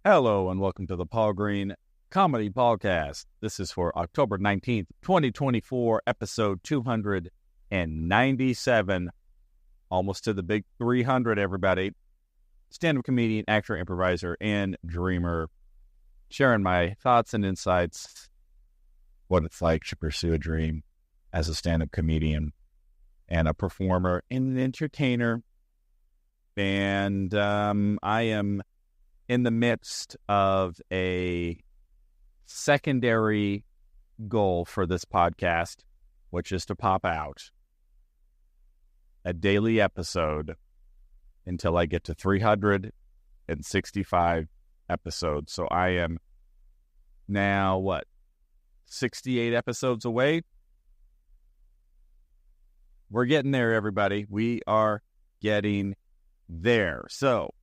Hello and welcome to the Paul Green Comedy PaulCast. This is for October 19th, 2024, episode 297. Almost to the big 300, everybody. Stand-up comedian, actor, improviser, and dreamer. Sharing my thoughts and insights, what it's like to pursue a dream as a stand-up comedian and a performer and an entertainer. And I am in the midst of a secondary goal for this podcast, which is to pop out a daily episode until I get to 365 episodes. So I am now, 68 episodes away? We're getting there, everybody. We are getting there. So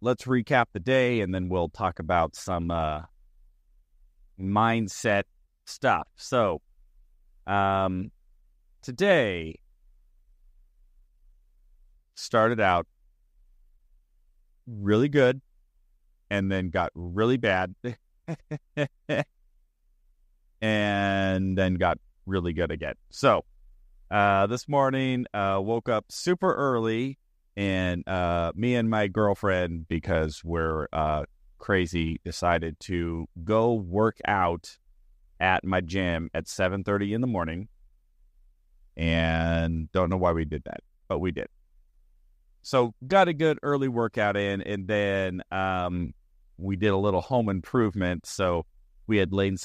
let's recap the day, and then we'll talk about some mindset stuff. So, today started out really good, and then got really bad, and then got really good again. So, this morning, woke up super early. And me and my girlfriend, because we're crazy, decided to go work out at my gym at 7:30 in the morning. And don't know why we did that, but we did. So got a good early workout in, and then we did a little home improvement. So we had laid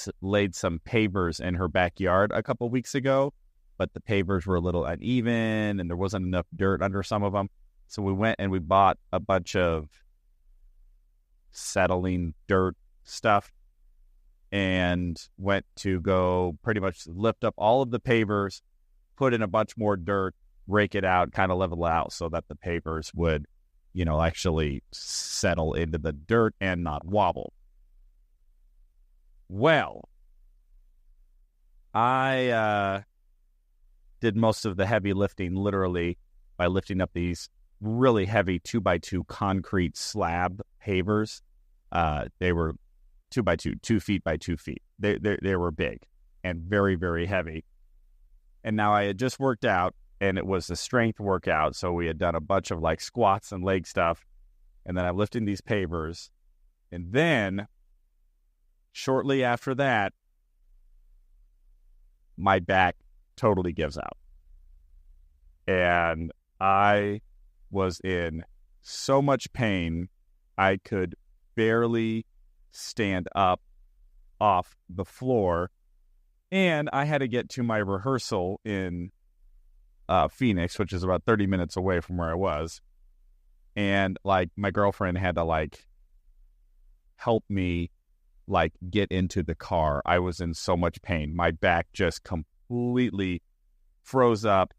some pavers in her backyard a couple weeks ago, but the pavers were a little uneven, and there wasn't enough dirt under some of them. So we went and we bought a bunch of settling dirt stuff and went to go pretty much lift up all of the pavers, put in a bunch more dirt, rake it out, kind of level out so that the pavers would, actually settle into the dirt and not wobble. Well, I did most of the heavy lifting literally by lifting up these really heavy 2x2 concrete slab pavers. They were 2x2, 2 feet by 2 feet. They were big and very, very heavy. And now I had just worked out, and it was a strength workout. So we had done a bunch of squats and leg stuff. And then I'm lifting these pavers. And then shortly after that, my back totally gives out. And I was in so much pain, I could barely stand up off the floor. And I had to get to my rehearsal in Phoenix, which is about 30 minutes away from where I was. And my girlfriend had to help me get into the car. I was in so much pain. My back just completely froze up.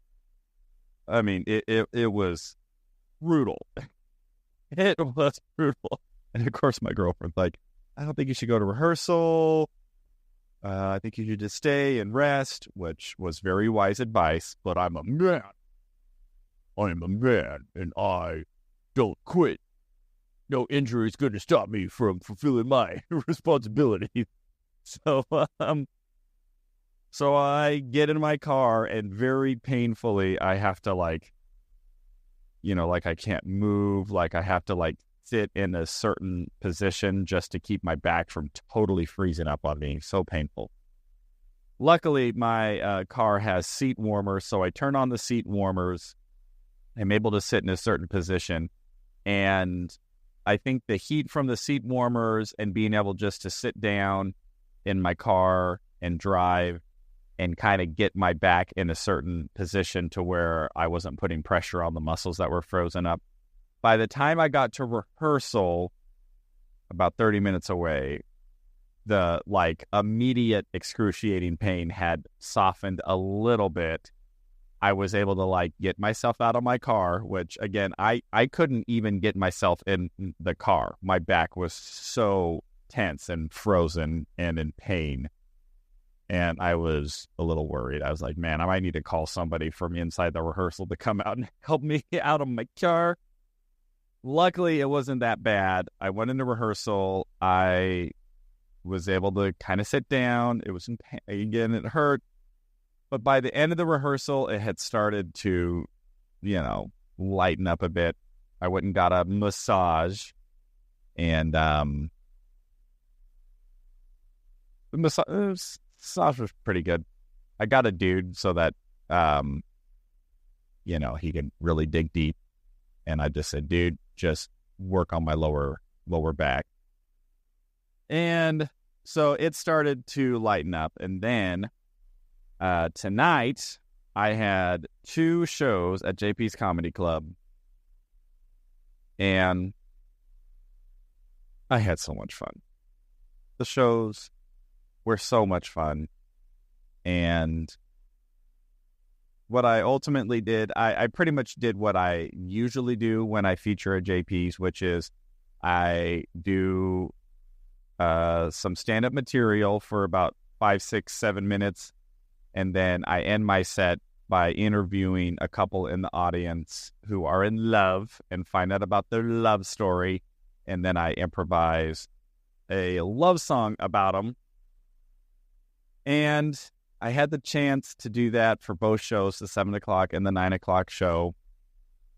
I mean, it was brutal. It was brutal. And of course, my girlfriend's like, I don't think you should go to rehearsal. I think you should just stay and rest, which was very wise advice, but I'm a man. I'm a man, and I don't quit. No injury is going to stop me from fulfilling my responsibility. So I get in my car, and very painfully, I have to I can't move. I have to sit in a certain position just to keep my back from totally freezing up on me. So painful. Luckily, my car has seat warmers, so I turn on the seat warmers. I'm able to sit in a certain position, and I think the heat from the seat warmers and being able just to sit down in my car and drive and kind of get my back in a certain position to where I wasn't putting pressure on the muscles that were frozen up. By the time I got to rehearsal, about 30 minutes away, the immediate excruciating pain had softened a little bit. I was able to get myself out of my car, which again, I couldn't even get myself in the car. My back was so tense and frozen and in pain. And I was a little worried. I was like, man, I might need to call somebody from inside the rehearsal to come out and help me out of my car. luckily, it wasn't that bad. I went into rehearsal. I was able to kind of sit down. It was in pain. Again, it hurt. But by the end of the rehearsal, it had started to, lighten up a bit. I went and got a massage. And the massage was pretty good. I got a dude so that, he could really dig deep. And I just said, dude, just work on my lower back. And so it started to lighten up. And then tonight, I had 2 shows at JP's Comedy Club. And I had so much fun. The shows were so much fun. And what I ultimately did, I pretty much did what I usually do when I feature at JP's, which is I do some stand-up material for about 5, 6, 7 minutes, and then I end my set by interviewing a couple in the audience who are in love and find out about their love story, and then I improvise a love song about them. And I had the chance to do that for both shows, the 7 o'clock and the 9 o'clock show.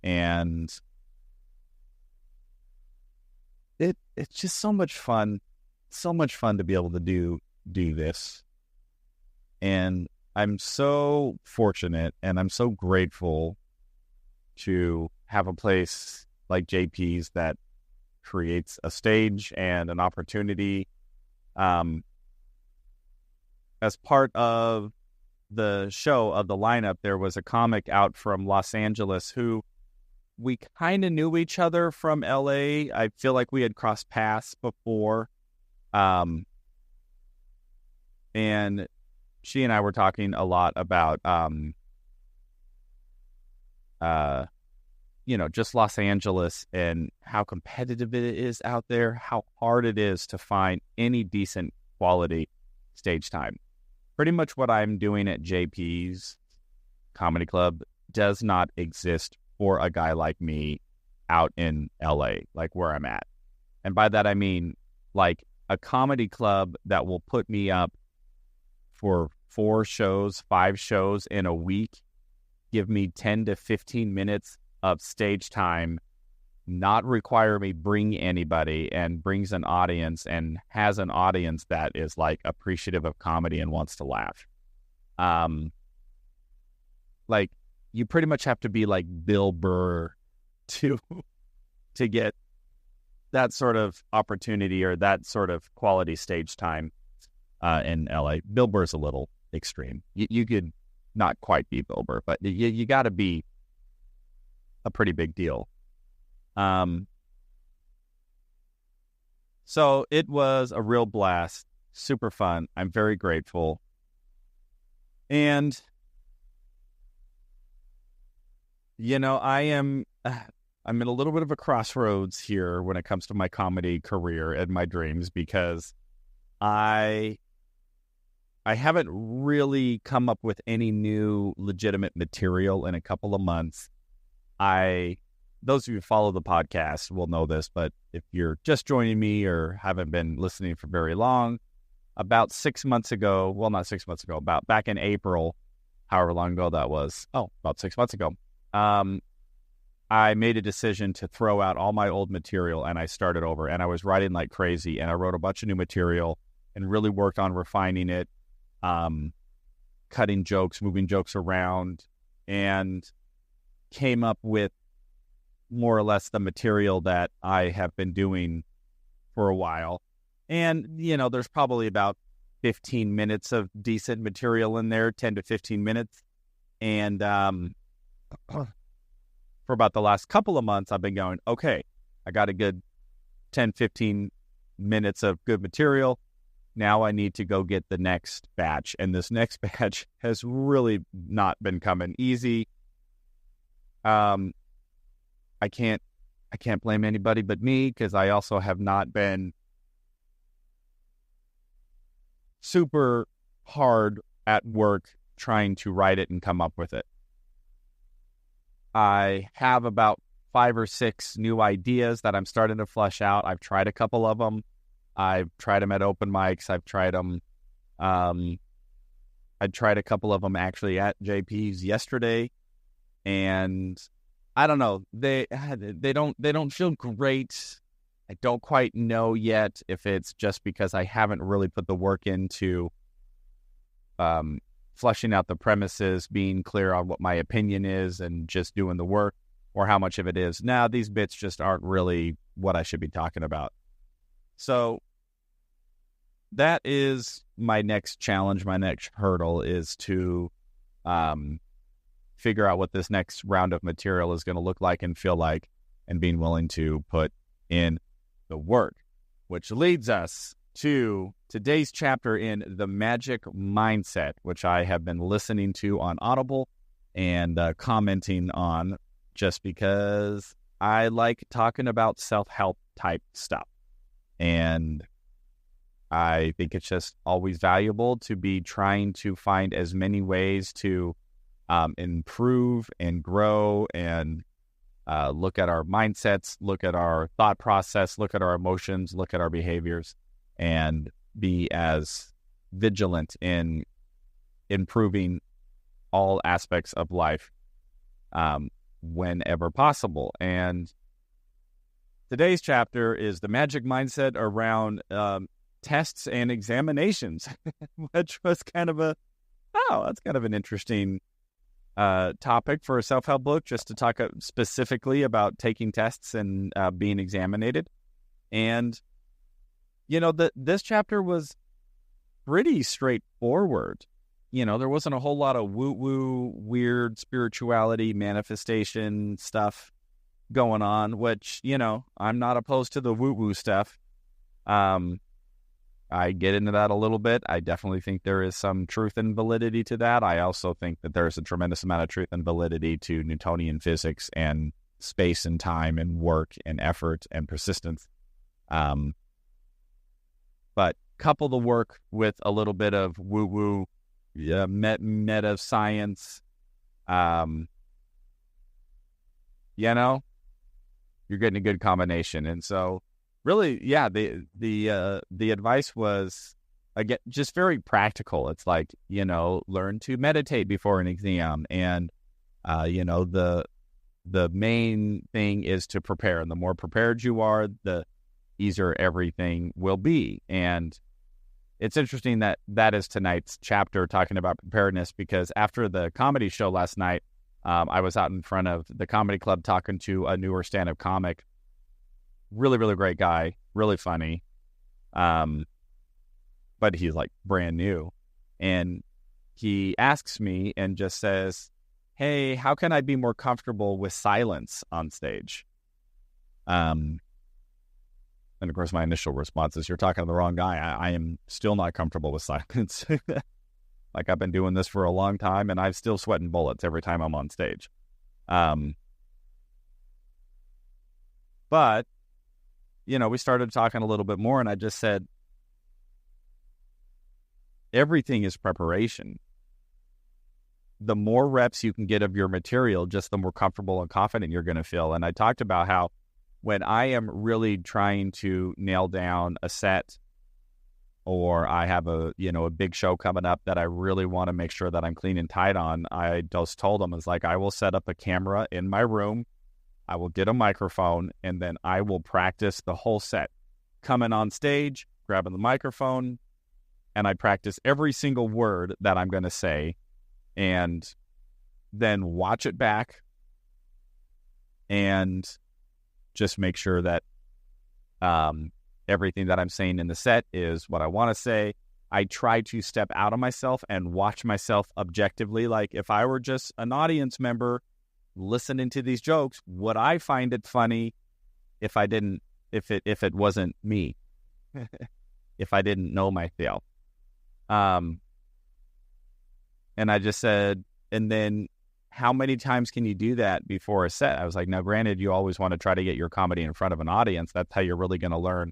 And it's just so much fun. So much fun to be able to do this. And I'm so fortunate and I'm so grateful to have a place like JP's that creates a stage and an opportunity. As part of the show, of the lineup, there was a comic out from Los Angeles who we kind of knew each other from LA. I feel like we had crossed paths before. And she and I were talking a lot about, just Los Angeles and how competitive it is out there, how hard it is to find any decent quality stage time. Pretty much what I'm doing at JP's Comedy Club does not exist for a guy like me out in LA, like where I'm at. And by that, I mean like a comedy club that will put me up for 4 shows, 5 shows in a week, give me 10 to 15 minutes of stage time, not require me bring anybody, and brings an audience and has an audience that is like appreciative of comedy and wants to laugh. Like you pretty much have to be like Bill Burr to get that sort of opportunity or that sort of quality stage time in LA. Bill Burr's a little extreme. You could not quite be Bill Burr, but you got to be a pretty big deal. So it was a real blast, super fun. I'm very grateful. And, I'm in a little bit of a crossroads here when it comes to my comedy career and my dreams, because I haven't really come up with any new legitimate material in a couple of months. Those of you who follow the podcast will know this, but if you're just joining me or haven't been listening for very long, about 6 months ago, well, not 6 months ago, about back in April, however long ago that was, about 6 months ago, I made a decision to throw out all my old material and I started over, and I was writing like crazy, and I wrote a bunch of new material and really worked on refining it, cutting jokes, moving jokes around, and came up with more or less the material that I have been doing for a while. And, there's probably about 15 minutes of decent material in there, 10 to 15 minutes. And for about the last couple of months, I've been going, okay, I got a good 10, 15 minutes of good material. Now I need to go get the next batch. And this next batch has really not been coming easy. I can't blame anybody but me, because I also have not been super hard at work trying to write it and come up with it. I have about 5 or 6 new ideas that I'm starting to flesh out. I've tried a couple of them. I've tried them at open mics. I've tried them. I tried a couple of them actually at JP's yesterday, and I don't know. They don't feel great. I don't quite know yet if it's just because I haven't really put the work into fleshing out the premises, being clear on what my opinion is, and just doing the work, or how much of it is, now these bits just aren't really what I should be talking about. So that is my next challenge, my next hurdle, is to figure out what this next round of material is going to look like and feel like, and being willing to put in the work, which leads us to today's chapter in The Magic Mindset, which I have been listening to on Audible and commenting on just because I like talking about self-help type stuff. And I think it's just always valuable to be trying to find as many ways to improve and grow and look at our mindsets, look at our thought process, look at our emotions, look at our behaviors, and be as vigilant in improving all aspects of life whenever possible. And today's chapter is the magic mindset around tests and examinations, which was kind of that's kind of an interesting topic for a self-help book, just to talk specifically about taking tests and being examinated. And, this chapter was pretty straightforward. There wasn't a whole lot of woo-woo, weird spirituality, manifestation stuff going on, which, I'm not opposed to the woo-woo stuff. I get into that a little bit. I definitely think there is some truth and validity to that. I also think that there's a tremendous amount of truth and validity to Newtonian physics and space and time and work and effort and persistence. But couple the work with a little bit of woo-woo, meta science, you're getting a good combination. And so really, yeah, the advice was, again, just very practical. It's like, learn to meditate before an exam. And, the main thing is to prepare. And the more prepared you are, the easier everything will be. And it's interesting that that is tonight's chapter, talking about preparedness, because after the comedy show last night, I was out in front of the comedy club talking to a newer stand-up comic. Really, really great guy, really funny. But he's like brand new. And he asks me and just says, "Hey, how can I be more comfortable with silence on stage?" And of course, my initial response is, "You're talking to the wrong guy. I am still not comfortable with silence." Like, I've been doing this for a long time, and I'm still sweating bullets every time I'm on stage. But, we started talking a little bit more, and I just said, everything is preparation. The more reps you can get of your material, just the more comfortable and confident you're going to feel. And I talked about how when I am really trying to nail down a set, or I have a big show coming up that I really want to make sure that I'm clean and tight on, I just told them, it's like, I will set up a camera in my room, I will get a microphone, and then I will practice the whole set. Coming on stage, grabbing the microphone, and I practice every single word that I'm going to say, and then watch it back and just make sure that everything that I'm saying in the set is what I want to say. I try to step out of myself and watch myself objectively. Like, if I were just an audience member listening to these jokes, would I find it funny if it wasn't me? If I didn't know myself? And I just said, and then how many times can you do that before a set? I was like, now, granted, you always want to try to get your comedy in front of an audience. That's how you're really going to learn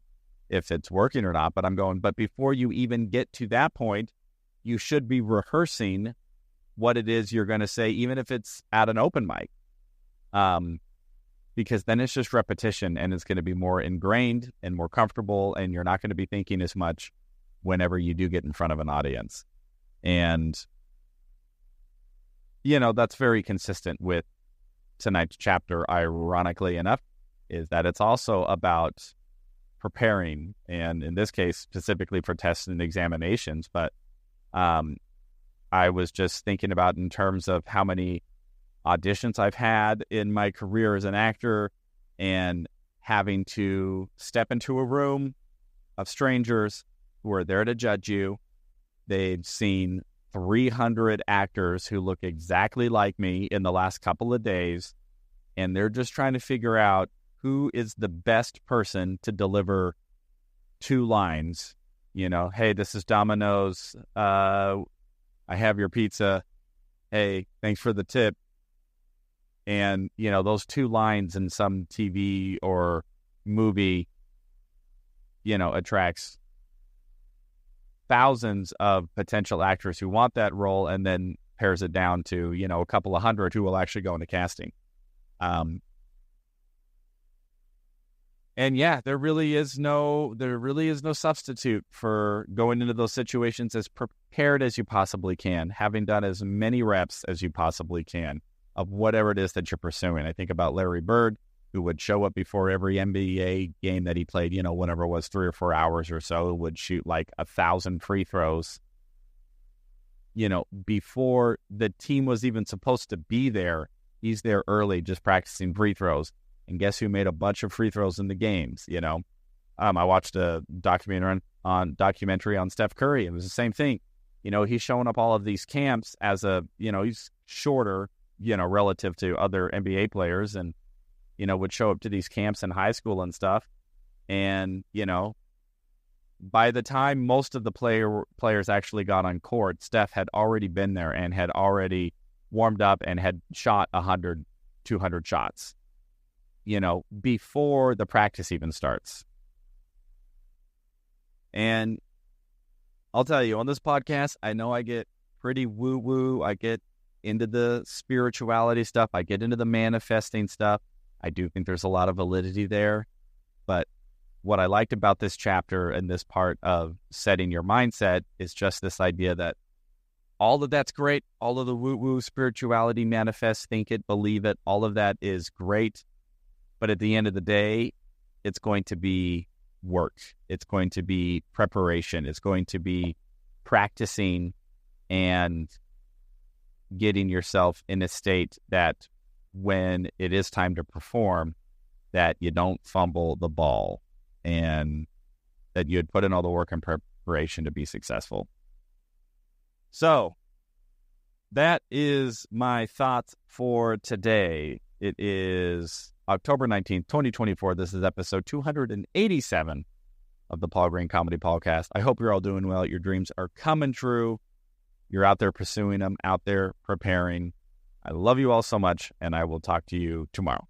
if it's working or not. But before you even get to that point, you should be rehearsing what it is you're going to say, even if it's at an open mic. because then it's just repetition and it's going to be more ingrained and more comfortable, and you're not going to be thinking as much whenever you do get in front of an audience. And, that's very consistent with tonight's chapter, ironically enough, is that it's also about preparing, and in this case, specifically for tests and examinations. But I was just thinking about in terms of how many auditions I've had in my career as an actor, and having to step into a room of strangers who are there to judge you. They've seen 300 actors who look exactly like me in the last couple of days, and they're just trying to figure out who is the best person to deliver 2 lines. Hey, this is Domino's. I have your pizza. Hey, thanks for the tip. And, those 2 lines in some TV or movie, attracts thousands of potential actors who want that role, and then pares it down to, a couple of hundred who will actually go into casting. And yeah, there really is no substitute for going into those situations as prepared as you possibly can, having done as many reps as you possibly can of whatever it is that you're pursuing. I think about Larry Bird, who would show up before every NBA game that he played, whenever it was 3 or 4 hours or so, would shoot like 1,000 free throws, before the team was even supposed to be there. He's there early just practicing free throws. And guess who made a bunch of free throws in the games? I watched a documentary on Steph Curry. It was the same thing. He's showing up all of these camps as he's shorter, relative to other NBA players, and, would show up to these camps in high school and stuff. And, by the time most of the players actually got on court, Steph had already been there and had already warmed up and had shot 100, 200 shots, before the practice even starts. And I'll tell you, on this podcast, I know I get pretty woo-woo. I get into the spirituality stuff. I get into the manifesting stuff. I do think there's a lot of validity there. But what I liked about this chapter and this part of setting your mindset is just this idea that all of that's great. All of the woo-woo, spirituality, manifest, think it, believe it, all of that is great. But at the end of the day, it's going to be work. It's going to be preparation. It's going to be practicing and getting yourself in a state that when it is time to perform, that you don't fumble the ball, and that you had put in all the work and preparation to be successful. So that is my thoughts for today. It is October 19th, 2024. This is episode 287 of the Paul Green Comedy PaulCast. I hope you're all doing well. Your dreams are coming true. You're out there pursuing them, out there preparing. I love you all so much, and I will talk to you tomorrow.